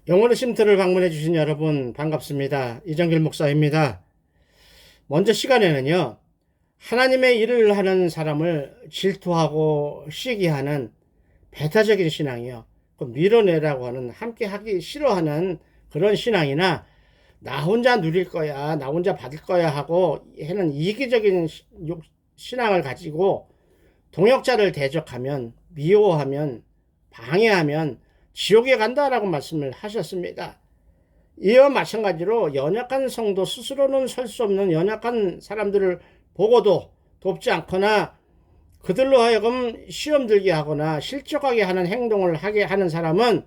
영혼의 쉼터를 방문해 주신 여러분 반갑습니다. 이정길 목사입니다. 먼저 시간에는요, 하나님의 일을 하는 사람을 질투하고 시기하는 배타적인 신앙이요, 그 밀어내라고 하는, 함께 하기 싫어하는 그런 신앙이나 나 혼자 누릴 거야, 나 혼자 받을 거야 하고 하는 이기적인 신앙을 가지고 동역자를 대적하면, 미워하면, 방해하면 지옥에 간다라고 말씀을 하셨습니다. 이와 마찬가지로 연약한 성도, 스스로는 설 수 없는 연약한 사람들을 보고도 돕지 않거나 그들로 하여금 시험 들게 하거나 실족하게 하는 행동을 하게 하는 사람은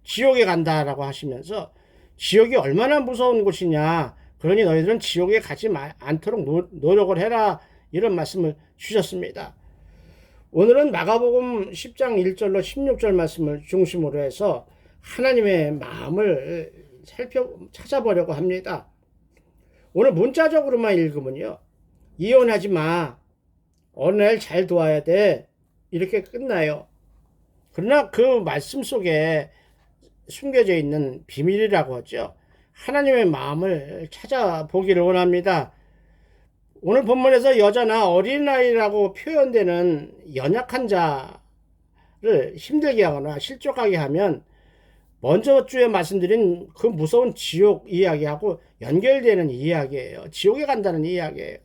지옥에 간다라고 하시면서, 지옥이 얼마나 무서운 곳이냐, 그러니 너희들은 지옥에 가지 않도록 노력을 해라, 이런 말씀을 주셨습니다. 오늘은 마가복음 10장 1절로 16절 말씀을 중심으로 해서 하나님의 마음을 찾아보려고 합니다. 오늘 문자적으로만 읽으면요, 이혼하지 마, 어느 날 잘 도와야 돼, 이렇게 끝나요. 그러나 그 말씀 속에 숨겨져 있는 비밀이라고 하죠, 하나님의 마음을 찾아보기를 원합니다. 오늘 본문에서 여자나 어린아이라고 표현되는 연약한 자를 힘들게 하거나 실족하게 하면 먼저 주에 말씀드린 그 무서운 지옥 이야기하고 연결되는 이야기예요. 지옥에 간다는 이야기예요.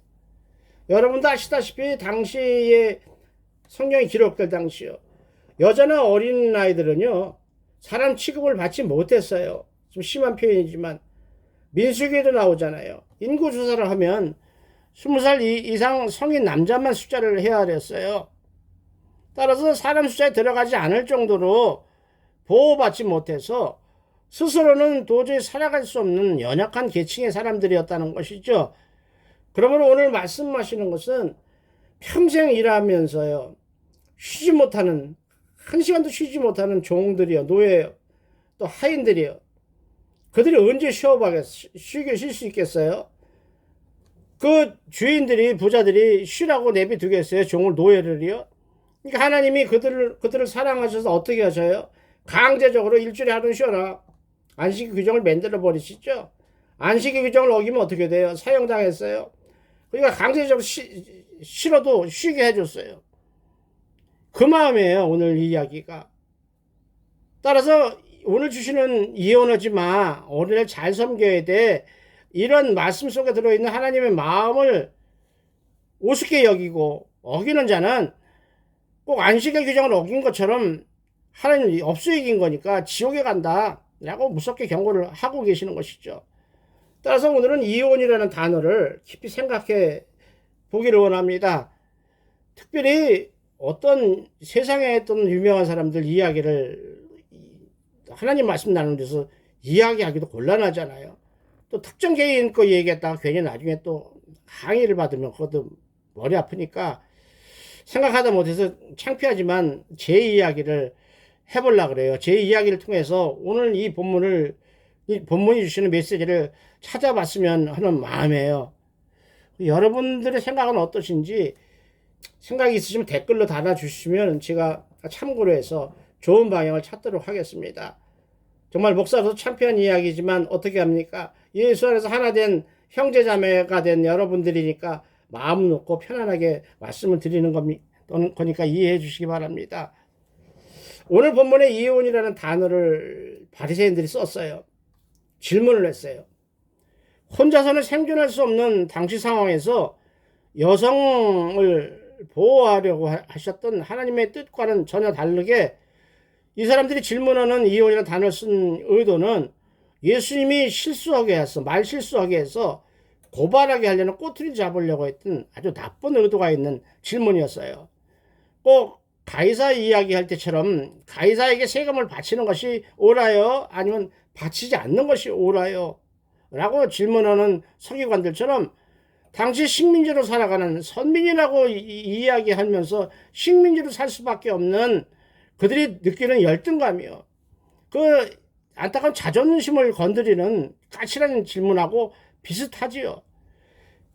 여러분도 아시다시피 당시에 성경이 기록될 당시요, 여자나 어린아이들은요 사람 취급을 받지 못했어요. 좀 심한 표현이지만 민수기에도 나오잖아요. 인구조사를 하면 20살 이상 성인 남자만 숫자를 헤아렸어요. 따라서 사람 숫자에 들어가지 않을 정도로 보호받지 못해서 스스로는 도저히 살아갈 수 없는 연약한 계층의 사람들이었다는 것이죠. 그러므로 오늘 말씀하시는 것은 평생 일하면서요, 쉬지 못하는, 한 시간도 쉬지 못하는 종들이요, 노예요, 또 하인들이요. 그들이 언제 쉬게 쉴 수 있겠어요? 그 주인들이, 부자들이 쉬라고 내비두겠어요? 종을, 노예를요? 그러니까 하나님이 그들을 사랑하셔서 어떻게 하셔요? 강제적으로 일주일에 하루 쉬어라, 안식일 규정을 만들어 버리시죠. 안식일 규정을 어기면 어떻게 돼요? 사형당했어요. 그러니까 강제적으로 싫어도 쉬게 해줬어요. 그 마음이에요, 오늘 이 이야기가. 따라서 오늘 주시는 이혼하지 마, 어린애를 잘 섬겨야 돼, 이런 말씀 속에 들어있는 하나님의 마음을 우습게 여기고 어기는 자는 꼭 안식일 규정을 어긴 것처럼 하나님이 없어이긴 거니까 지옥에 간다 라고 무섭게 경고를 하고 계시는 것이죠. 따라서 오늘은 이혼이라는 단어를 깊이 생각해 보기를 원합니다. 특별히 어떤 세상에 어떤 유명한 사람들 이야기를 하나님 말씀 나누는 데서 이야기하기도 곤란하잖아요. 또 특정 개인 거 얘기했다가 괜히 나중에 또 항의를 받으면 그것도 머리 아프니까 생각하다 못해서 창피하지만 제 이야기를 해보려고 그래요. 제 이야기를 통해서 오늘 이 본문이 주시는 메시지를 찾아봤으면 하는 마음이에요. 여러분들의 생각은 어떠신지, 생각이 있으시면 댓글로 달아주시면 제가 참고로 해서 좋은 방향을 찾도록 하겠습니다. 정말 목사로서 창피한 이야기지만 어떻게 합니까? 예수 안에서 하나 된 형제자매가 된 여러분들이니까 마음 놓고 편안하게 말씀을 드리는 거니까 이해해 주시기 바랍니다. 오늘 본문에 이혼이라는 단어를 바리새인들이 썼어요. 질문을 했어요. 혼자서는 생존할 수 없는 당시 상황에서 여성을 보호하려고 하셨던 하나님의 뜻과는 전혀 다르게 이 사람들이 질문하는 이혼이라는 단어를 쓴 의도는 예수님이 말 실수하게 해서 고발하게 하려는 꼬투리 잡으려고 했던 아주 나쁜 의도가 있는 질문이었어요. 꼭 가이사 이야기할 때처럼 가이사에게 세금을 바치는 것이 옳아요? 아니면 바치지 않는 것이 옳아요? 라고 질문하는 서기관들처럼 당시 식민지로 살아가는 선민이라고 이야기하면서 식민지로 살 수밖에 없는 그들이 느끼는 열등감이요, 그 안타까운 자존심을 건드리는 까칠한 질문하고 비슷하지요.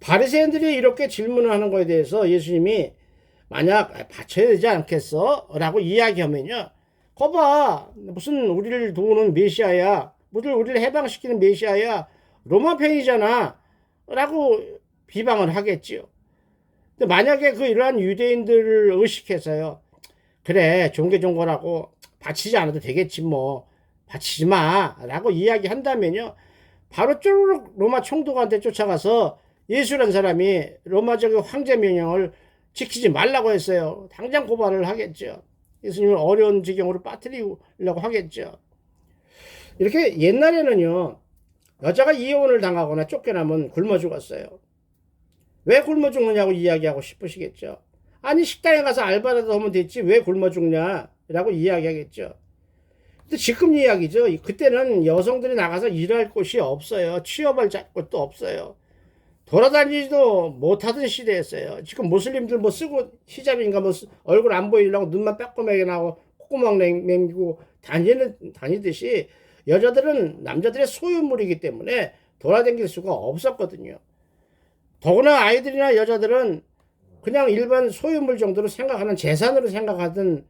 바리새인들이 이렇게 질문을 하는 것에 대해서 예수님이 만약 바쳐야 되지 않겠어? 라고 이야기하면요, 거봐, 무슨 우리를 도우는 메시아야, 우리를 해방시키는 메시아야. 로마 편이잖아. 라고 비방을 하겠지요. 근데 만약에 이러한 유대인들을 의식해서요. 그래, 종교라고 바치지 않아도 되겠지 뭐. 바치지 마. 라고 이야기한다면요. 바로 쪼르륵 로마 총독한테 쫓아가서 예수란 사람이 로마적 황제 명령을 지키지 말라고 했어요. 당장 고발을 하겠죠. 예수님을 어려운 지경으로 빠뜨리려고 하겠죠. 이렇게 옛날에는요. 여자가 이혼을 당하거나 쫓겨나면 굶어 죽었어요. 왜 굶어 죽느냐고 이야기하고 싶으시겠죠. 아니 식당에 가서 알바라도 하면 됐지 왜 굶어 죽냐라고 이야기하겠죠. 근데 지금 이야기죠. 그때는 여성들이 나가서 일할 곳이 없어요. 취업할 곳도 없어요. 돌아다니지도 못하던 시대였어요. 지금 무슬림들 뭐 쓰고 히잡인가 뭐 얼굴 안 보이려고 눈만 빼꼼하게 나고 콧구멍 남기고 다니듯이 여자들은 남자들의 소유물이기 때문에 돌아다닐 수가 없었거든요. 더구나 아이들이나 여자들은 그냥 일반 소유물 정도로 생각하는 재산으로 생각하던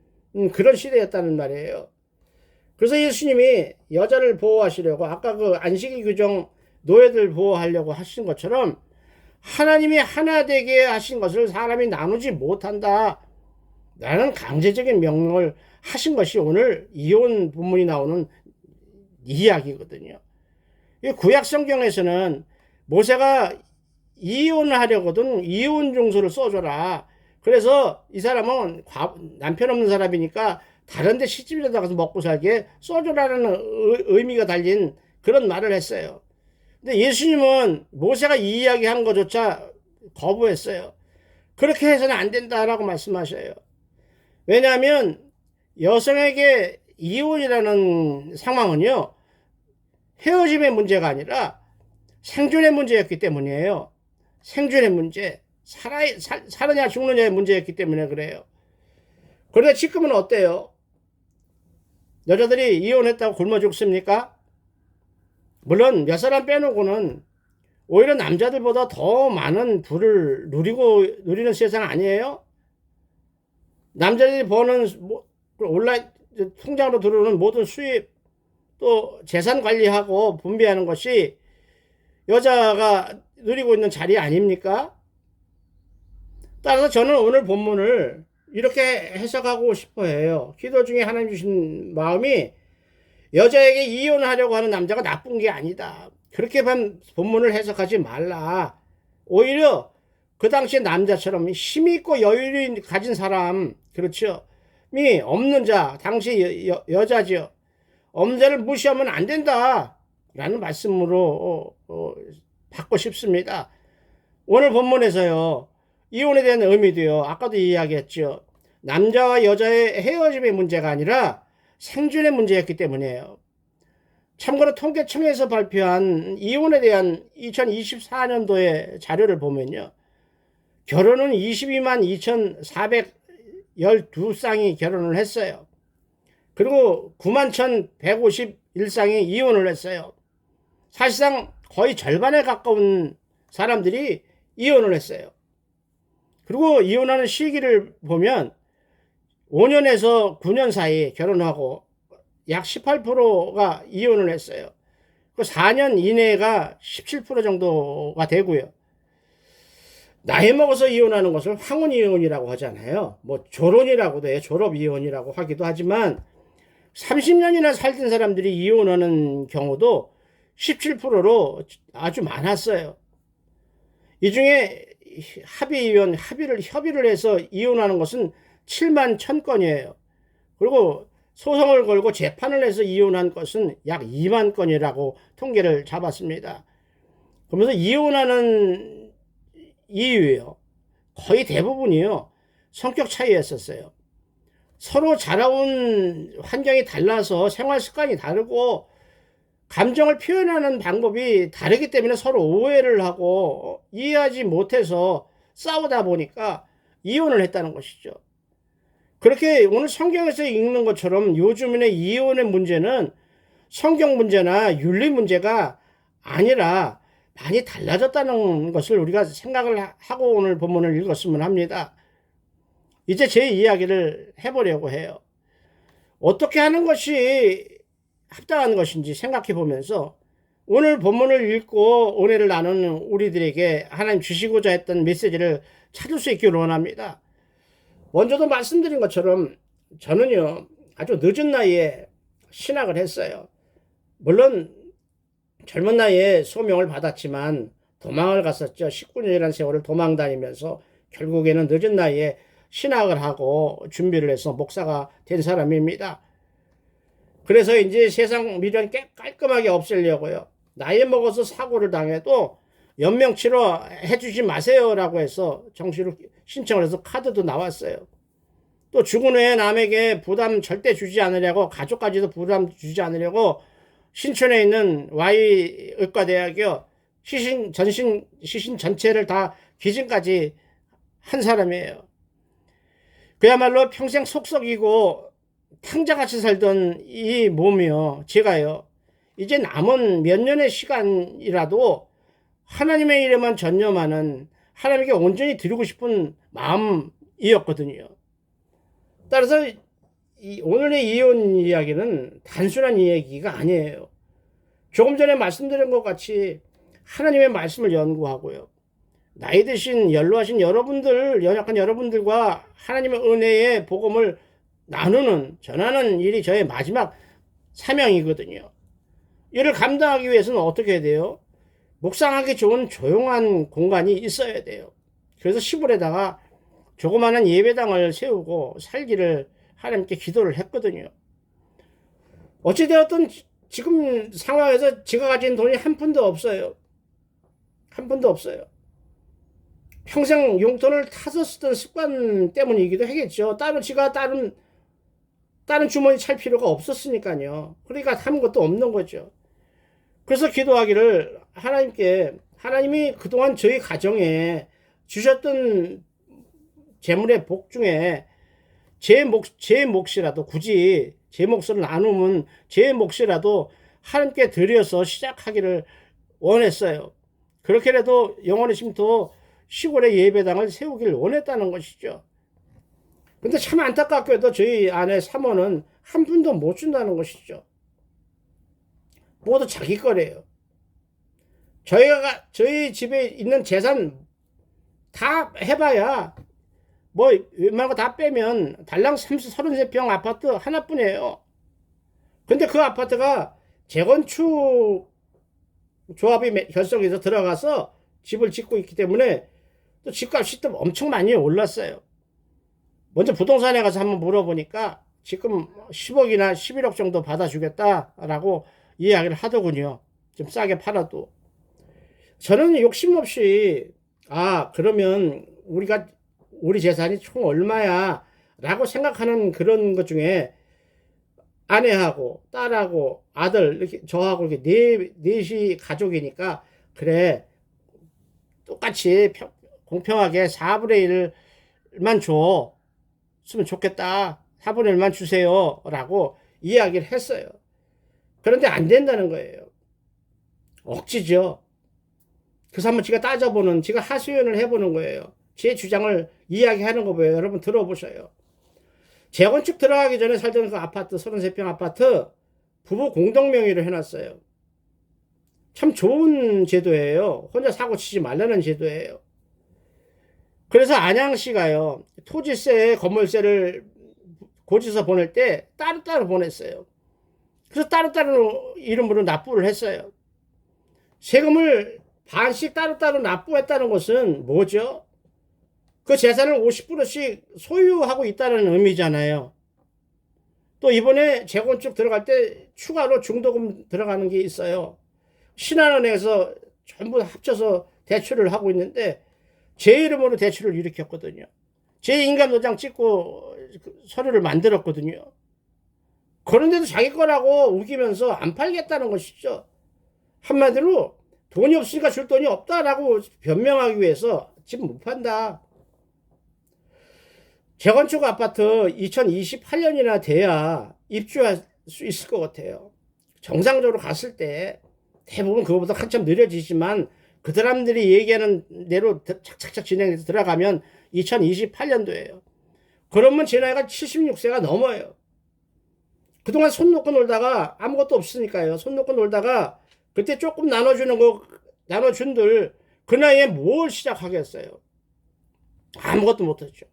그런 시대였다는 말이에요. 그래서 예수님이 여자를 보호하시려고 아까 안식일 규정 노예들 보호하려고 하신 것처럼 하나님이 하나 되게 하신 것을 사람이 나누지 못한다 라는 강제적인 명령을 하신 것이 오늘 이혼 본문이 나오는 이야기거든요. 구약 성경에서는 모세가 이혼을 하려거든 이혼 증서를 써줘라. 그래서 이 사람은 남편 없는 사람이니까 다른 데 시집이라도 가서 먹고 살게 써줘라는 의미가 달린 그런 말을 했어요. 근데 예수님은 모세가 이 이야기한 것조차 거부했어요. 그렇게 해서는 안 된다라고 말씀하셔요. 왜냐하면 여성에게 이혼이라는 상황은요, 헤어짐의 문제가 아니라 생존의 문제였기 때문이에요. 생존의 문제, 사느냐 죽느냐의 문제였기 때문에 그래요. 그런데 지금은 어때요? 여자들이 이혼했다고 굶어 죽습니까? 물론 몇 사람 빼놓고는 오히려 남자들보다 더 많은 부를 누리는 세상 아니에요? 남자들이 버는 온라인 통장으로 들어오는 모든 수입 또 재산 관리하고 분배하는 것이 여자가 누리고 있는 자리 아닙니까? 따라서 저는 오늘 본문을 이렇게 해석하고 싶어 해요. 기도 중에 하나님 주신 마음이 여자에게 이혼하려고 하는 남자가 나쁜 게 아니다. 그렇게 본문을 해석하지 말라. 오히려 그 당시에 남자처럼 힘이 있고 여유를 가진 사람, 그렇죠? 이 없는 자, 당시 여자죠. 없는 자를 무시하면 안 된다. 라는 말씀으로 받고 싶습니다. 오늘 본문에서요. 이혼에 대한 의미도요. 아까도 이야기했죠. 남자와 여자의 헤어짐의 문제가 아니라 생존의 문제였기 때문이에요. 참고로 통계청에서 발표한 이혼에 대한 2024년도의 자료를 보면요. 결혼은 22만 2,412쌍이 결혼을 했어요. 그리고 9만 1,151쌍이 이혼을 했어요. 사실상 거의 절반에 가까운 사람들이 이혼을 했어요. 그리고 이혼하는 시기를 보면 5년에서 9년 사이 결혼하고 약 18%가 이혼을 했어요. 그 4년 이내가 17% 정도가 되고요. 나이 먹어서 이혼하는 것을 황혼이혼이라고 하잖아요. 뭐 졸혼이라고도 해요. 졸업이혼이라고 하기도 하지만 30년이나 살던 사람들이 이혼하는 경우도 17%로 아주 많았어요. 이 중에 협의를 해서 이혼하는 것은 7만 1,000건이에요. 그리고 소송을 걸고 재판을 해서 이혼한 것은 약 2만 건이라고 통계를 잡았습니다. 그러면서 이혼하는 이유예요. 거의 대부분이요. 성격 차이였었어요. 서로 자라온 환경이 달라서 생활 습관이 다르고 감정을 표현하는 방법이 다르기 때문에 서로 오해를 하고 이해하지 못해서 싸우다 보니까 이혼을 했다는 것이죠. 그렇게 오늘 성경에서 읽는 것처럼 요즘의 이혼의 문제는 성경 문제나 윤리 문제가 아니라 많이 달라졌다는 것을 우리가 생각을 하고 오늘 본문을 읽었으면 합니다. 이제 제 이야기를 해보려고 해요. 어떻게 하는 것이 합당한 것인지 생각해 보면서 오늘 본문을 읽고 은혜를 나누는 우리들에게 하나님 주시고자 했던 메시지를 찾을 수 있기를 원합니다. 먼저도 말씀드린 것처럼 저는요, 아주 늦은 나이에 신학을 했어요. 물론 젊은 나이에 소명을 받았지만 도망을 갔었죠. 19년이라는 세월을 도망 다니면서 결국에는 늦은 나이에 신학을 하고 준비를 해서 목사가 된 사람입니다. 그래서 이제 세상 미련 깔끔하게 없애려고요. 나이 먹어서 사고를 당해도 연명치료 해주지 마세요라고 해서 정시로 신청을 해서 카드도 나왔어요. 또 죽은 후에 남에게 부담 절대 주지 않으려고, 가족까지도 부담 주지 않으려고 신촌에 있는 Y의과대학교 시신 전체를 다 기증까지 한 사람이에요. 그야말로 평생 속썩이고 탕자같이 살던 이 몸이요, 제가요, 이제 남은 몇 년의 시간이라도 하나님의 일에만 전념하는, 하나님께 온전히 드리고 싶은 마음이었거든요. 따라서 오늘의 이혼 이야기는 단순한 이야기가 아니에요. 조금 전에 말씀드린 것 같이 하나님의 말씀을 연구하고요, 나이 드신 연로하신 여러분들, 연약한 여러분들과 하나님의 은혜의 복음을 나누는, 전하는 일이 저의 마지막 사명이거든요. 이를 감당하기 위해서는 어떻게 해야 돼요? 묵상하기 좋은 조용한 공간이 있어야 돼요. 그래서 시골에다가 조그마한 예배당을 세우고 살기를 하나님께 기도를 했거든요. 어찌되었든 지금 상황에서 제가 가진 돈이 한 푼도 없어요. 한 푼도 없어요. 평생 용돈을 타서 쓰던 습관 때문이기도 하겠죠. 다른 주머니 찰 필요가 없었으니까요. 그러니까 아무것도 없는 거죠. 그래서 기도하기를 하나님께, 하나님이 그동안 저희 가정에 주셨던 재물의 복 중에 제 몫이라도, 굳이 제 몫을 나누면 제 몫이라도 하나님께 드려서 시작하기를 원했어요. 그렇게라도 영원의 쉼터 시골의 예배당을 세우기를 원했다는 것이죠. 근데 참 안타깝게도 저희 아내 사모는 한 푼도 못 준다는 것이죠. 모두 자기 거래요. 저희 집에 있는 재산 다 해봐야 뭐 웬만한 거 다 빼면 달랑 33평 아파트 하나뿐이에요. 근데 그 아파트가 재건축 조합이 결성해서 들어가서 집을 짓고 있기 때문에 또 집값이 또 엄청 많이 올랐어요. 먼저 부동산에 가서 한번 물어보니까 지금 10억이나 11억 정도 받아주겠다라고 이야기를 하더군요. 좀 싸게 팔아도. 저는 욕심 없이, 그러면 우리 재산이 총 얼마야 라고 생각하는 그런 것 중에 아내하고 딸하고 아들, 이렇게 저하고 이렇게 넷이 가족이니까, 그래, 똑같이 공평하게 4분의 1만 줬으면 좋겠다. 4분의 1만 주세요 라고 이야기를 했어요. 그런데 안 된다는 거예요. 억지죠. 그래서 한번 제가 따져보는, 제가 하소연을 해보는 거예요. 제 주장을 이야기하는 거예요. 여러분 들어보셔요. 재건축 들어가기 전에 살던 그 아파트, 33평 아파트 부부 공동명의로 해놨어요. 참 좋은 제도예요. 혼자 사고 치지 말라는 제도예요. 그래서 안양시가요, 토지세, 건물세를 고지서 보낼 때 따로따로 보냈어요. 그래서 따로따로 이름으로 납부를 했어요. 세금을 반씩 따로따로 납부했다는 것은 뭐죠? 그 재산을 50%씩 소유하고 있다는 의미잖아요. 또 이번에 재건축 들어갈 때 추가로 중도금 들어가는 게 있어요. 신한은행에서 전부 합쳐서 대출을 하고 있는데 제 이름으로 대출을 일으켰거든요. 제 인감도장 찍고 서류를 만들었거든요. 그런데도 자기 거라고 우기면서 안 팔겠다는 것이죠. 한마디로 돈이 없으니까 줄 돈이 없다라고 변명하기 위해서 집 못 판다. 재건축 아파트 2028년이나 돼야 입주할 수 있을 것 같아요. 정상적으로 갔을 때 대부분 그거보다 한참 느려지지만 그 사람들이 얘기하는 대로 착착착 진행해서 들어가면 2028년도예요. 그러면 제 나이가 76세가 넘어요. 그동안 손 놓고 놀다가 아무것도 없으니까요. 손 놓고 놀다가 그때 조금 나눠주는 거, 나눠준들 그 나이에 뭘 시작하겠어요. 아무것도 못했죠.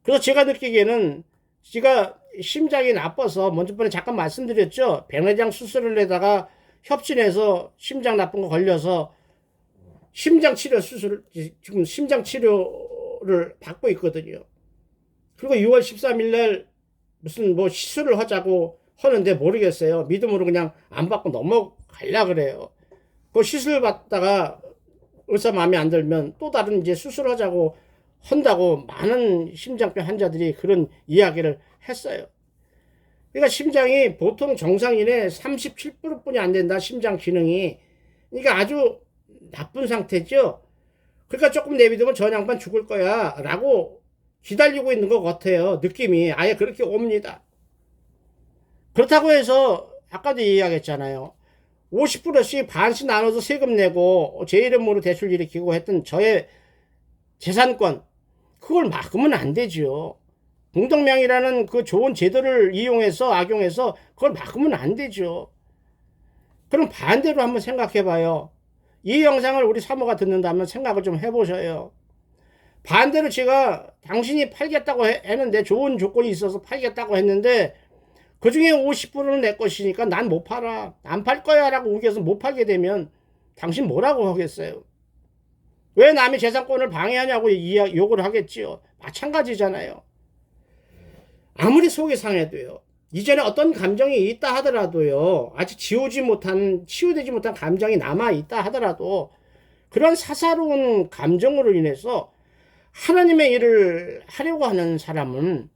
그래서 제가 느끼기에는 제가 심장이 나빠서 먼저 번에 잠깐 말씀드렸죠. 백내장 수술을 내다가 협진해서 심장 나쁜 거 걸려서 심장 치료 수술, 지금 심장 치료를 받고 있거든요. 그리고 6월 13일 날 무슨 뭐 시술을 하자고 하는데 모르겠어요. 믿음으로 그냥 안 받고 넘어가려 그래요. 그 시술 받다가 의사 마음에 안 들면 또 다른 이제 수술하자고 한다고 많은 심장병 환자들이 그런 이야기를 했어요. 그러니까 심장이 보통 정상인의 37%뿐이 안 된다. 심장 기능이. 그러니까 아주 나쁜 상태죠. 그러니까 조금 내비두면 저 양반 죽을 거야 라고 기다리고 있는 것 같아요. 느낌이 아예 그렇게 옵니다. 그렇다고 해서 아까도 이야기했잖아요. 50%씩 반씩 나눠서 세금 내고 제 이름으로 대출 일으키고 했던 저의 재산권 그걸 막으면 안 되죠. 공동명의라는 그 좋은 제도를 이용해서 악용해서 그걸 막으면 안 되죠. 그럼 반대로 한번 생각해 봐요. 이 영상을 우리 사모가 듣는다면 생각을 좀 해보셔요. 반대로 제가 당신이 팔겠다고 했는데 좋은 조건이 있어서 팔겠다고 했는데 그 중에 50%는 내 것이니까 난 못 팔아. 안 팔 거야 라고 우겨서 못 팔게 되면 당신 뭐라고 하겠어요? 왜 남의 재산권을 방해하냐고 욕을 하겠지요. 마찬가지잖아요. 아무리 속이 상해도요. 이전에 어떤 감정이 있다 하더라도요. 아직 치유되지 못한 감정이 남아 있다 하더라도 그런 사사로운 감정으로 인해서 하나님의 일을 하려고 하는 사람은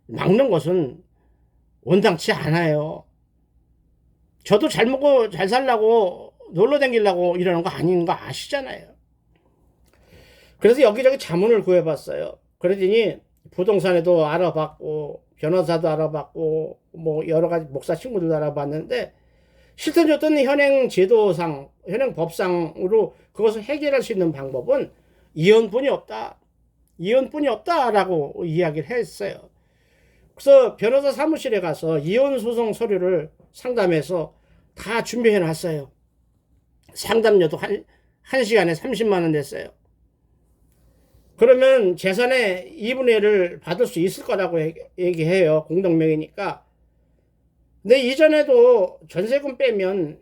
막는 것은 원당치 않아요. 저도 잘 먹고 잘 살라고 놀러 다니려고 이러는 거 아닌 거 아시잖아요. 그래서 여기저기 자문을 구해봤어요. 그러더니 부동산에도 알아봤고 변호사도 알아봤고 뭐 여러 가지 목사 친구들도 알아봤는데 실천 줬던 현행 제도상 현행 법상으로 그것을 해결할 수 있는 방법은 이혼뿐이 없다. 이혼뿐이 없다라고 이야기를 했어요. 그래서 변호사 사무실에 가서 이혼 소송 서류를 상담해서 다 준비해 놨어요. 상담료도 한 시간에 30만 원 냈어요. 그러면 재산의 2분의 1을 받을 수 있을 거라고 얘기해요. 공동명의니까. 근데 이전에도 전세금 빼면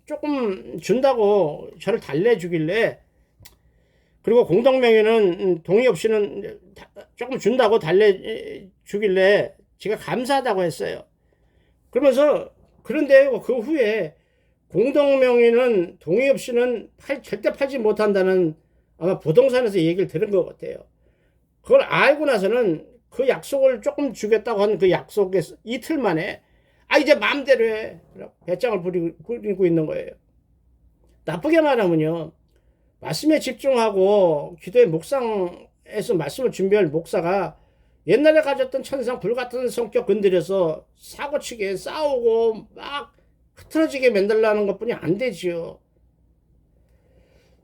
조금 준다고 저를 달래주길래 그리고 공동명의는 동의 없이는 조금 준다고 달래주길래 제가 감사하다고 했어요. 그러면서 그런데 그 후에 공동명의는 동의 없이는 절대 팔지 못한다는 아마 부동산에서 얘기를 들은 것 같아요. 그걸 알고 나서는 그 약속을 조금 주겠다고 한 그 약속에서 이틀 만에 이제 마음대로 해. 배짱을 부리고 있는 거예요. 나쁘게 말하면요. 말씀에 집중하고 기도의 묵상에서 말씀을 준비할 목사가 옛날에 가졌던 천상 불같은 성격 건드려서 사고치게 싸우고 막 흐트러지게 만들라는 것뿐이 안 되지요.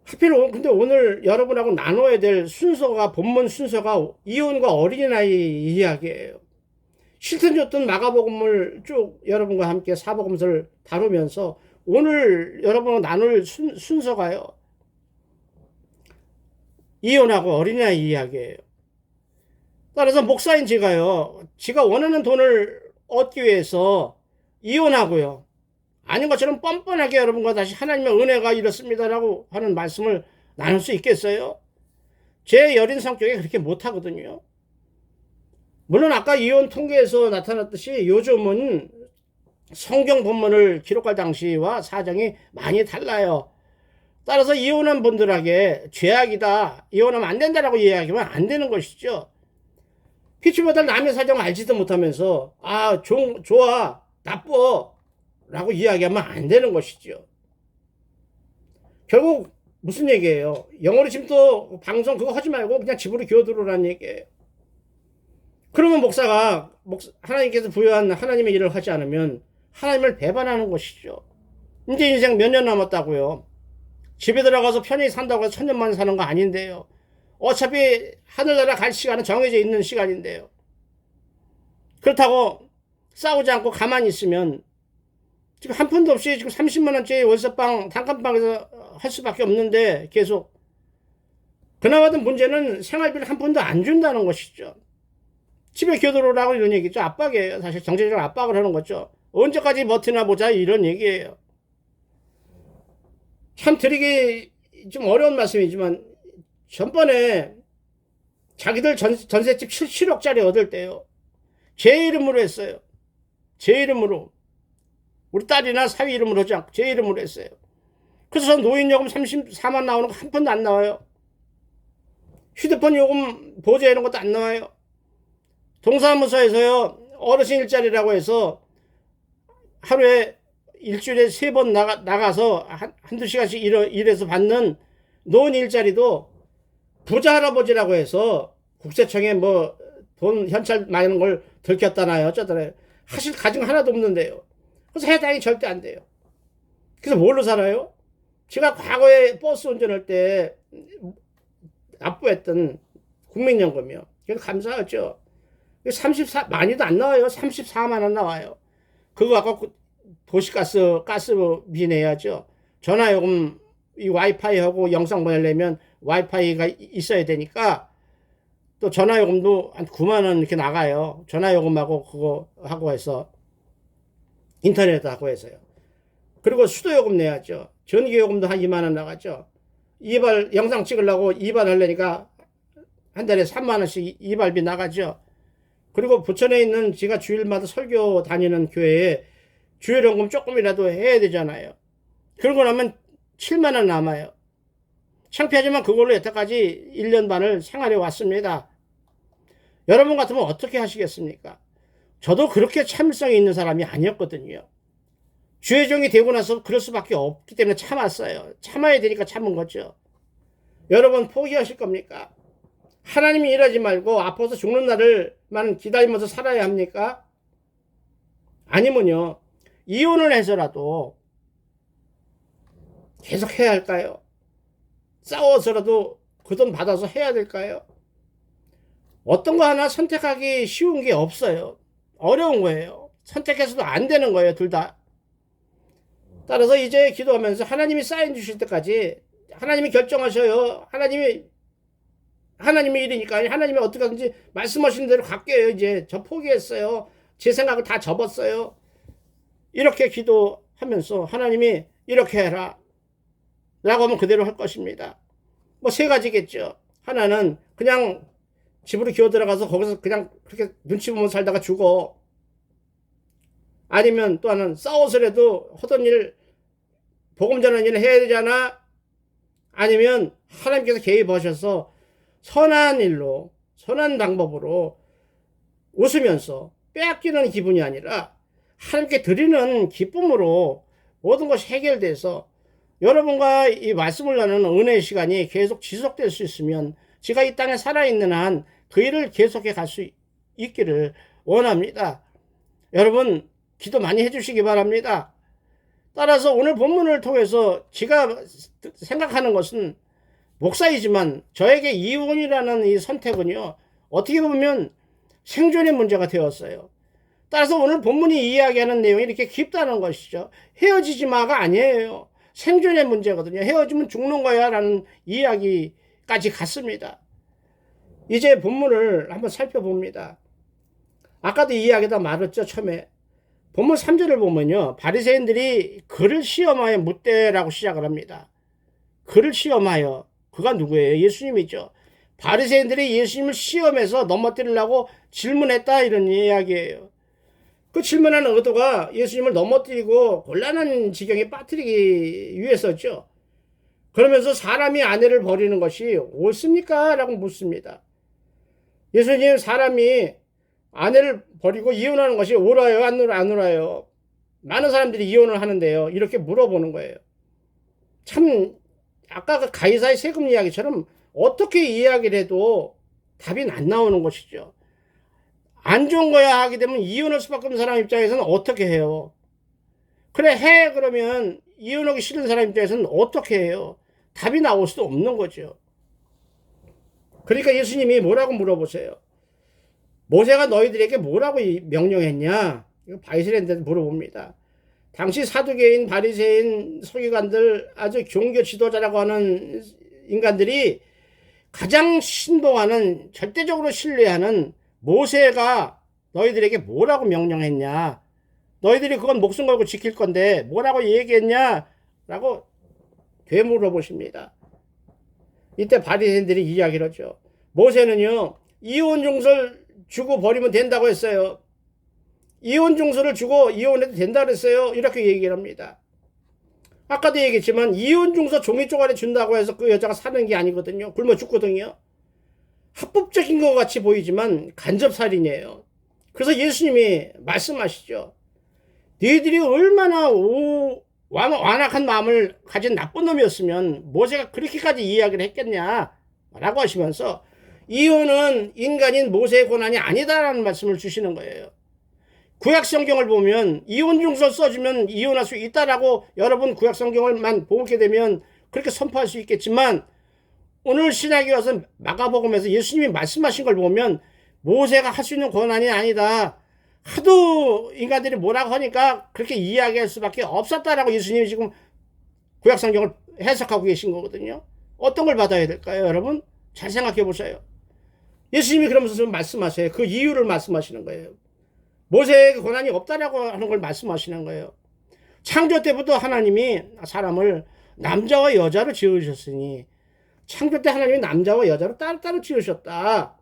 하필 근데 오늘 여러분하고 나눠야 될 순서가 본문 순서가 이혼과 어린아이 이야기예요. 실천 줬던 마가복음을 쭉 여러분과 함께 사복음서를 다루면서 오늘 여러분과 나눌 순서가요. 이혼하고 어린아이 이야기예요. 따라서 목사인 제가 원하는 돈을 얻기 위해서 이혼하고요. 아닌 것처럼 뻔뻔하게 여러분과 다시 하나님의 은혜가 이렇습니다라고 하는 말씀을 나눌 수 있겠어요? 제 여린 성격이 그렇게 못하거든요. 물론 아까 이혼 통계에서 나타났듯이 요즘은 성경 본문을 기록할 당시와 사정이 많이 달라요. 따라서 이혼한 분들에게 죄악이다, 이혼하면 안 된다라고 이야기하면 안 되는 것이죠. 피치보다 남의 사정 알지도 못하면서 좋아, 나빠 라고 이야기하면 안 되는 것이죠. 결국 무슨 얘기예요? 영어로 지금 또 방송 그거 하지 말고 그냥 집으로 기어들어라는 얘기예요. 그러면 목사가 하나님께서 부여한 하나님의 일을 하지 않으면 하나님을 배반하는 것이죠. 이제 인생 몇 년 남았다고요. 집에 들어가서 편히 산다고 해서 천년만 사는 거 아닌데요. 어차피 하늘나라 갈 시간은 정해져 있는 시간인데요. 그렇다고 싸우지 않고 가만히 있으면 지금 한 푼도 없이 지금 30만 원짜리 월세방 단칸방에서 할 수밖에 없는데 계속 그나마도 문제는 생활비를 한 푼도 안 준다는 것이죠. 집에 겨들어오라고 이런 얘기죠. 압박이에요. 사실 정치적 압박을 하는 거죠. 언제까지 버티나 보자 이런 얘기예요. 참 드리기 좀 어려운 말씀이지만 전번에 자기들 전셋집 7억짜리 얻을 때요. 제 이름으로 했어요. 제 이름으로. 우리 딸이나 사위 이름으로 하지 않고 제 이름으로 했어요. 그래서 노인요금 34만 나오는 거 한 푼도 안 나와요. 휴대폰 요금 보조 이런 것도 안 나와요. 동사무소에서요. 어르신 일자리라고 해서 하루에 일주일에 3번 나가서 한두 시간씩 일해서 받는 노인 일자리도 부자 할아버지라고 해서 국세청에 뭐 돈 현찰 많은 걸 들켰다나요 어쩌더라요. 하실 가정 하나도 없는데요. 그래서 해당이 절대 안 돼요. 그래서 뭘로 살아요? 제가 과거에 버스 운전할 때 납부했던 국민연금이요. 그래서 감사하죠. 많이도 안 나와요. 34만 원 나와요. 그거 갖고 가스비 내야죠. 전화요금 이 와이파이하고 영상 보내려면 와이파이가 있어야 되니까 또 전화요금도 한 9만 원 이렇게 나가요. 전화요금하고 그거 하고 해서 인터넷 하고 해서요. 그리고 수도요금 내야죠. 전기요금도 한 2만 원 나가죠. 영상 찍으려고 이발하려니까 한 달에 3만 원씩 이발비 나가죠. 그리고 부천에 있는 제가 주일마다 설교 다니는 교회에 주일연금 조금이라도 해야 되잖아요. 그러고 나면 7만 원 남아요. 창피하지만 그걸로 여태까지 1년 반을 생활해 왔습니다. 여러분 같으면 어떻게 하시겠습니까? 저도 그렇게 참을성이 있는 사람이 아니었거든요. 주의 종이 되고 나서 그럴 수밖에 없기 때문에 참았어요. 참아야 되니까 참은 거죠. 여러분 포기하실 겁니까? 하나님이 일하지 말고 아파서 죽는 날을만 기다리면서 살아야 합니까? 아니면요 이혼을 해서라도 계속 해야 할까요? 싸워서라도 그 돈 받아서 해야 될까요? 어떤 거 하나 선택하기 쉬운 게 없어요. 어려운 거예요. 선택해서도 안 되는 거예요. 둘 다. 따라서 이제 기도하면서 하나님이 사인 주실 때까지 하나님이 결정하셔요. 하나님의 일이니까 하나님이 어떻게 하든지 말씀하신 대로 갈게요. 이제 저 포기했어요. 제 생각을 다 접었어요. 이렇게 기도하면서 하나님이 이렇게 해라 라고 하면 그대로 할 것입니다. 뭐 3가지겠죠. 하나는 그냥 집으로 기어 들어가서 거기서 그냥 그렇게 눈치 보면서 살다가 죽어. 아니면 또 하나는 싸워서라도 하던 일 복음 전하는 일을 해야 되잖아. 아니면 하나님께서 개입하셔서 선한 일로 선한 방법으로 웃으면서 빼앗기는 기분이 아니라 하나님께 드리는 기쁨으로 모든 것이 해결돼서 여러분과 이 말씀을 나누는 은혜의 시간이 계속 지속될 수 있으면 제가 이 땅에 살아있는 한 그 일을 계속해 갈 수 있기를 원합니다. 여러분 기도 많이 해주시기 바랍니다. 따라서 오늘 본문을 통해서 제가 생각하는 것은 목사이지만 저에게 이혼이라는 이 선택은요 어떻게 보면 생존의 문제가 되었어요. 따라서 오늘 본문이 이야기하는 내용이 이렇게 깊다는 것이죠. 헤어지지 마가 아니에요. 생존의 문제거든요. 헤어지면 죽는 거야 라는 이야기까지 갔습니다. 이제 본문을 한번 살펴봅니다. 아까도 이야기다 말했죠. 처음에 본문 3절을 보면요 바리새인들이 그를 시험하여 묻되라고 시작을 합니다. 그를 시험하여, 그가 누구예요? 예수님이죠. 바리새인들이 예수님을 시험해서 넘어뜨리려고 질문했다 이런 이야기예요. 그 질문하는 의도가 예수님을 넘어뜨리고 곤란한 지경에 빠뜨리기 위해서죠. 그러면서 사람이 아내를 버리는 것이 옳습니까? 라고 묻습니다. 예수님, 사람이 아내를 버리고 이혼하는 것이 옳아요? 안 옳아요? 많은 사람들이 이혼을 하는데요. 이렇게 물어보는 거예요. 참 아까 그 가이사의 세금 이야기처럼 어떻게 이야기를 해도 답이 안 나오는 것이죠. 안 좋은 거야 하게 되면 이혼할 수밖에 없는 사람 입장에서는 어떻게 해요? 그래 해 그러면 이혼하기 싫은 사람 입장에서는 어떻게 해요? 답이 나올 수도 없는 거죠. 그러니까 예수님이 뭐라고 물어보세요? 모세가 너희들에게 뭐라고 명령했냐? 바리새인들한테 물어봅니다. 당시 사두개인, 바리새인, 서기관들, 아주 종교 지도자라고 하는 인간들이 가장 신봉하는, 절대적으로 신뢰하는 모세가 너희들에게 뭐라고 명령했냐? 너희들이 그건 목숨 걸고 지킬 건데 뭐라고 얘기했냐? 라고 되물어보십니다. 이때 바리새인들이 이야기를 하죠. 모세는요, 이혼 증서를 주고 버리면 된다고 했어요. 이혼 증서를 주고 이혼해도 된다고 했어요. 이렇게 얘기를 합니다. 아까도 얘기했지만 이혼 증서 종이 쪼가리 준다고 해서 그 여자가 사는 게 아니거든요. 굶어 죽거든요. 합법적인 것 같이 보이지만 간접살인이에요. 그래서 예수님이 말씀하시죠. 너희들이 얼마나 완악한 마음을 가진 나쁜 놈이었으면 모세가 그렇게까지 이야기를 했겠냐 라고 하시면서 이혼은 인간인 모세의 권한이 아니다라는 말씀을 주시는 거예요. 구약성경을 보면 이혼증서 써주면 이혼할 수 있다라고 여러분 구약성경을만 보게 되면 그렇게 선포할 수 있겠지만 오늘 신약에 와서 마가복음에서 예수님이 말씀하신 걸 보면 모세가 할 수 있는 권한이 아니다. 하도 인간들이 뭐라고 하니까 그렇게 이야기할 수밖에 없었다라고 예수님이 지금 구약성경을 해석하고 계신 거거든요. 어떤 걸 받아야 될까요, 여러분? 잘 생각해 보세요. 예수님이 그러면서 말씀하세요. 그 이유를 말씀하시는 거예요. 모세에게 권한이 없다라고 하는 걸 말씀하시는 거예요. 창조 때부터 하나님이 사람을 남자와 여자로 지으셨으니 창조 때 하나님이 남자와 여자로 따로따로 지으셨다.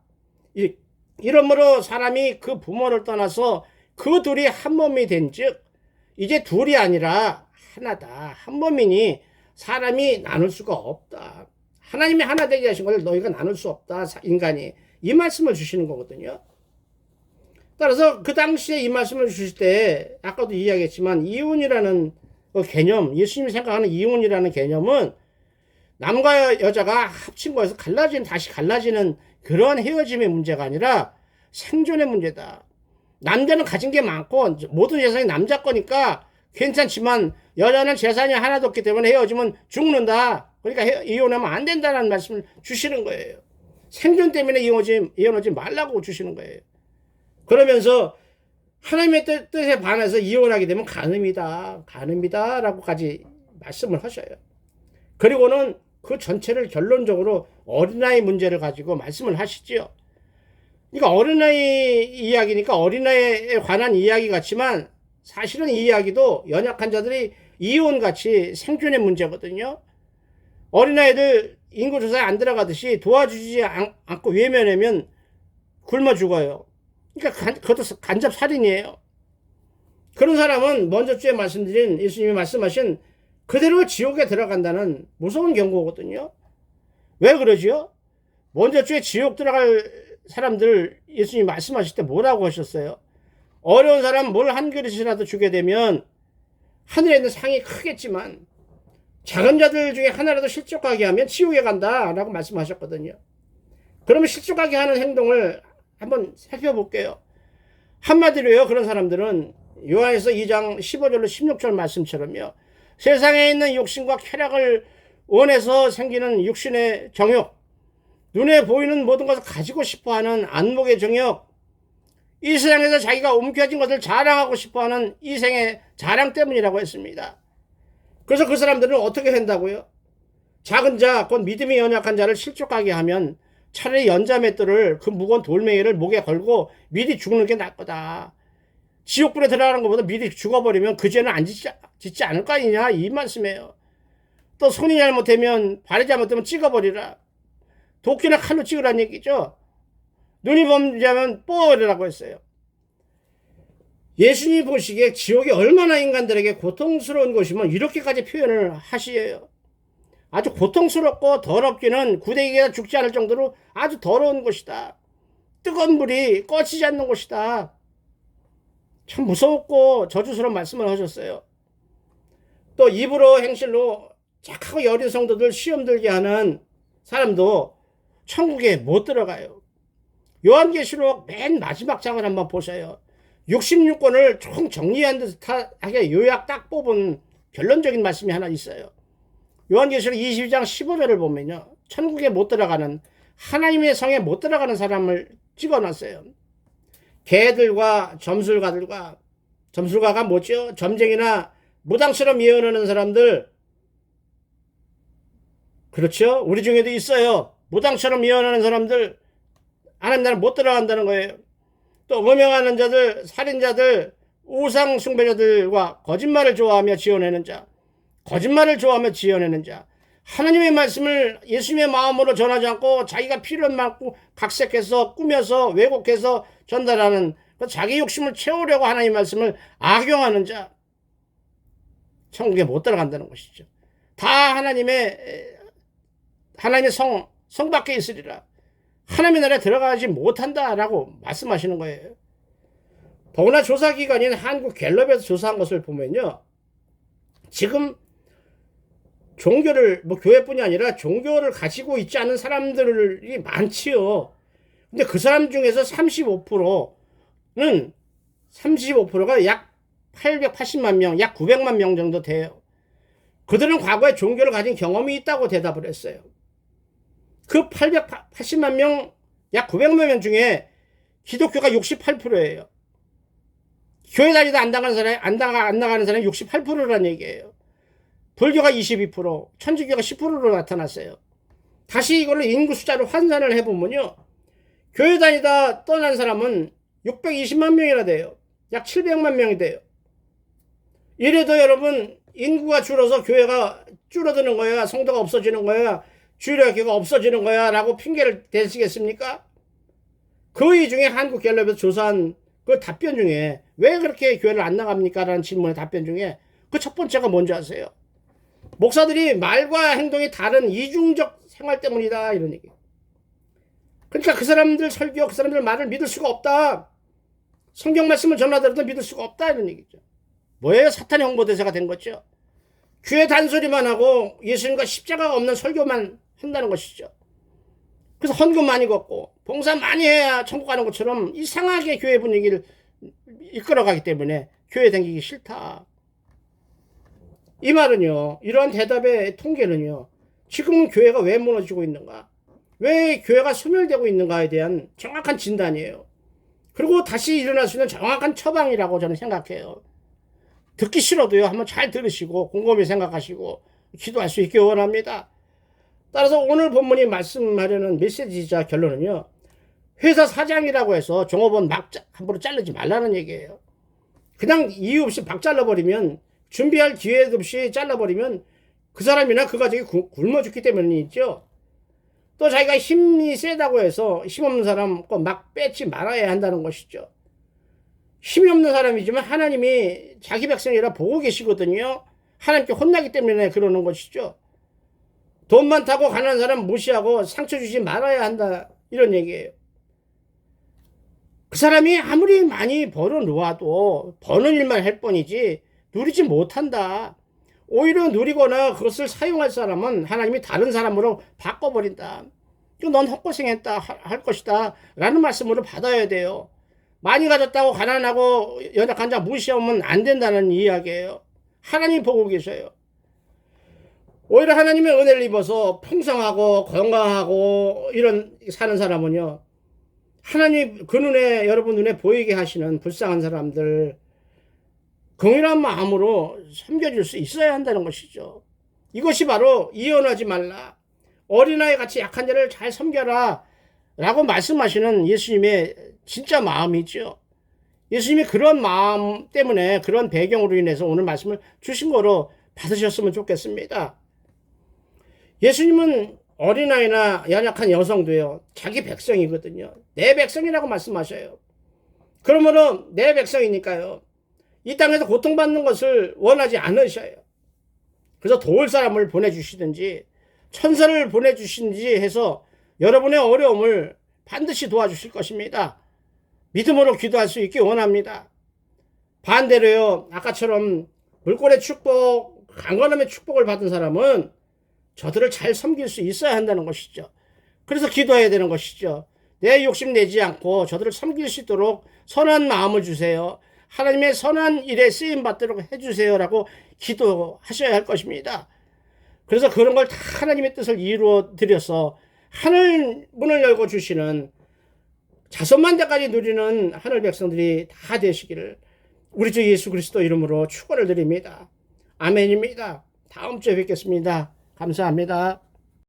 이러므로 사람이 그 부모를 떠나서 그 둘이 한 몸이 된즉 이제 둘이 아니라 하나다. 한 몸이니 사람이 나눌 수가 없다. 하나님이 하나 되게 하신 걸 너희가 나눌 수 없다. 인간이. 이 말씀을 주시는 거거든요. 따라서 그 당시에 이 말씀을 주실 때 아까도 이야기했지만 이혼이라는 개념, 예수님이 생각하는 이혼이라는 개념은 남과 여자가 합친 거에서 다시 갈라지는 그런 헤어짐의 문제가 아니라 생존의 문제다. 남자는 가진 게 많고 모든 재산이 남자 거니까 괜찮지만 여자는 재산이 하나도 없기 때문에 헤어지면 죽는다. 그러니까 이혼하면 안 된다는 말씀을 주시는 거예요. 생존 때문에 이혼하지 말라고 주시는 거예요. 그러면서 하나님의 뜻에 반해서 이혼하게 되면 간음이다 라고까지 말씀을 하셔요. 그리고는 그 전체를 결론적으로 어린아이 문제를 가지고 말씀을 하시지요. 그러니까 어린아이 이야기니까 어린아이에 관한 이야기 같지만 사실은 이 이야기도 연약한 자들이 이혼같이 생존의 문제거든요. 어린아이들 인구조사에 안 들어가듯이 도와주지 않고 외면하면 굶어 죽어요. 그러니까 그것도 간접살인이에요. 그런 사람은 먼저 주에 말씀드린 예수님이 말씀하신 그대로 지옥에 들어간다는 무서운 경고거든요. 왜 그러지요? 먼저 주에 지옥 들어갈 사람들 예수님이 말씀하실 때 뭐라고 하셨어요? 어려운 사람 뭘 한 그릇이라도 주게 되면 하늘에 있는 상이 크겠지만 작은 자들 중에 하나라도 실족하게 하면 지옥에 간다 라고 말씀하셨거든요. 그러면 실족하게 하는 행동을 한번 살펴볼게요. 한마디로요, 그런 사람들은 요한에서 2장 15절로 16절 말씀처럼요, 세상에 있는 욕심과 쾌락을 원해서 생기는 육신의 정욕, 눈에 보이는 모든 것을 가지고 싶어하는 안목의 정욕, 이 세상에서 자기가 움켜진 것을 자랑하고 싶어하는 이생의 자랑 때문이라고 했습니다. 그래서 그 사람들은 어떻게 한다고요? 작은 자, 곧 믿음이 연약한 자를 실족하게 하면 차라리 연자맷돌을, 그 무거운 돌멩이를 목에 걸고 미리 죽는 게 나을 거다. 지옥불에 들어가는 것보다 미리 죽어버리면 그 죄는 안 짓지 않을 거 아니냐, 이 말씀이에요. 또 손이 잘못되면, 발이 잘못되면 찍어버리라. 도끼나 칼로 찍으라는 얘기죠. 눈이 범죄하면 뽑아버리라고 했어요. 예수님 보시기에 지옥이 얼마나 인간들에게 고통스러운 곳이면 이렇게까지 표현을 하시에요. 아주 고통스럽고 더럽기는 구데기가 죽지 않을 정도로 아주 더러운 곳이다. 뜨거운 불이 꺼지지 않는 곳이다. 참 무섭고 저주스러운 말씀을 하셨어요. 또 입으로 행실로 착하고 여린 성도들 시험 들게 하는 사람도 천국에 못 들어가요. 요한계시록 맨 마지막 장을 한번 보세요. 66권을 총 정리한 듯하게 요약 딱 뽑은 결론적인 말씀이 하나 있어요. 요한계시록 22장 15절을 보면요, 천국에 못 들어가는, 하나님의 성에 못 들어가는 사람을 찍어놨어요. 개들과 점술가들과 점술가가 뭐죠? 점쟁이나 무당처럼 예언하는 사람들, 그렇죠? 우리 중에도 있어요. 무당처럼 예언하는 사람들, 하나님 나라 못 들어간다는 거예요. 또 음행하는 자들, 살인자들, 우상 숭배자들과 거짓말을 좋아하며 지어내는 자, 거짓말을 좋아하며 지어내는 자, 하나님의 말씀을 예수님의 마음으로 전하지 않고 자기가 필요한 만큼 각색해서 꾸며서 왜곡해서 전달하는 자기 욕심을 채우려고 하나님의 말씀을 악용하는 자, 천국에 못 들어간다는 것이죠. 다 하나님의 성 밖에 있으리라. 하나님의 나라에 들어가지 못한다라고 말씀하시는 거예요. 더구나 조사기관인 한국갤럽에서 조사한 것을 보면요, 지금 종교를, 교회뿐이 아니라 종교를 가지고 있지 않은 사람들이 많지요. 근데 그 사람 중에서 35%가 약 880만 명, 약 900만 명 정도 돼요. 그들은 과거에 종교를 가진 경험이 있다고 대답을 했어요. 그 880만 명, 약 900만 명 중에 기독교가 68%예요. 교회 다니다 안 나가는 사람이 68%라는 얘기예요. 불교가 22%, 천주교가 10%로 나타났어요. 다시 이걸로 인구 숫자로 환산을 해보면요, 교회 다니다 떠난 사람은 620만 명이나 돼요. 약 700만 명이 돼요. 이래도 여러분, 인구가 줄어서 교회가 줄어드는 거야, 성도가 없어지는 거야, 주일학교가 없어지는 거야 라고 핑계를 대시겠습니까? 그 이 중에 한국갤럽에서 조사한 그 답변 중에 왜 그렇게 교회를 안 나갑니까? 라는 질문의 답변 중에 그 첫 번째가 뭔지 아세요? 목사들이 말과 행동이 다른 이중적 생활 때문이다, 이런 얘기. 그러니까 그 사람들 설교, 그 사람들 말을 믿을 수가 없다. 성경 말씀을 전하더라도 믿을 수가 없다, 이런 얘기죠. 뭐예요? 사탄의 홍보대사가 된 거죠. 교회 단소리만 하고 예수님과 십자가가 없는 설교만 한다는 것이죠. 그래서 헌금 많이 걷고 봉사 많이 해야 천국 가는 것처럼 이상하게 교회 분위기를 이끌어가기 때문에 교회 다니기 싫다. 이 말은요, 이러한 대답의 통계는요, 지금은 교회가 왜 무너지고 있는가, 왜 교회가 소멸되고 있는가에 대한 정확한 진단이에요. 그리고 다시 일어날 수 있는 정확한 처방이라고 저는 생각해요. 듣기 싫어도요, 한번 잘 들으시고 곰곰이 생각하시고 기도할 수 있게 원합니다. 따라서 오늘 본문이 말씀하려는 메시지이자 결론은요, 회사 사장이라고 해서 종업원 막 함부로 자르지 말라는 얘기예요. 그냥 이유 없이 막 잘라버리면, 준비할 기회도 없이 잘라버리면 그 사람이나 그 가족이 굶어 죽기 때문이죠. 또 자기가 힘이 세다고 해서 힘없는 사람 막 뺏지 말아야 한다는 것이죠. 힘이 없는 사람이지만 하나님이 자기 백성이라 보고 계시거든요. 하나님께 혼나기 때문에 그러는 것이죠. 돈 많다고 가난한 사람 무시하고 상처 주지 말아야 한다, 이런 얘기예요. 그 사람이 아무리 많이 벌어놓아도 버는 일만 할 뿐이지 누리지 못한다. 오히려 누리거나 그것을 사용할 사람은 하나님이 다른 사람으로 바꿔버린다. 넌 헛고생했다 할 것이다 라는 말씀으로 받아야 돼요. 많이 가졌다고 가난하고 연약한 자 무시하면 안 된다는 이야기예요. 하나님 보고 계셔요. 오히려 하나님의 은혜를 입어서 풍성하고 건강하고 이런 사는 사람은요, 하나님 그 눈에, 여러분 눈에 보이게 하시는 불쌍한 사람들 긍휼한 마음으로 섬겨줄 수 있어야 한다는 것이죠. 이것이 바로 이혼하지 말라, 어린아이 같이 약한 자를 잘 섬겨라 라고 말씀하시는 예수님의 진짜 마음이죠. 예수님이 그런 마음 때문에, 그런 배경으로 인해서 오늘 말씀을 주신 거로 받으셨으면 좋겠습니다. 예수님은 어린아이나 연약한 여성도요, 자기 백성이거든요. 내 백성이라고 말씀하셔요. 그러므로 내 백성이니까요, 이 땅에서 고통받는 것을 원하지 않으셔요. 그래서 도울 사람을 보내주시든지 천사를 보내주시든지 해서 여러분의 어려움을 반드시 도와주실 것입니다. 믿음으로 기도할 수 있기 원합니다. 반대로요, 아까처럼 물골의 축복, 강건함의 축복을 받은 사람은 저들을 잘 섬길 수 있어야 한다는 것이죠. 그래서 기도해야 되는 것이죠. 내 욕심 내지 않고 저들을 섬길 수 있도록 선한 마음을 주세요. 하나님의 선한 일에 쓰임 받도록 해주세요라고 기도하셔야 할 것입니다. 그래서 그런 걸 다 하나님의 뜻을 이루어 드려서 하늘 문을 열고 주시는 자손만대까지 누리는 하늘 백성들이 다 되시기를 우리 주 예수 그리스도 이름으로 축원을 드립니다. 아멘입니다. 다음 주에 뵙겠습니다. 감사합니다.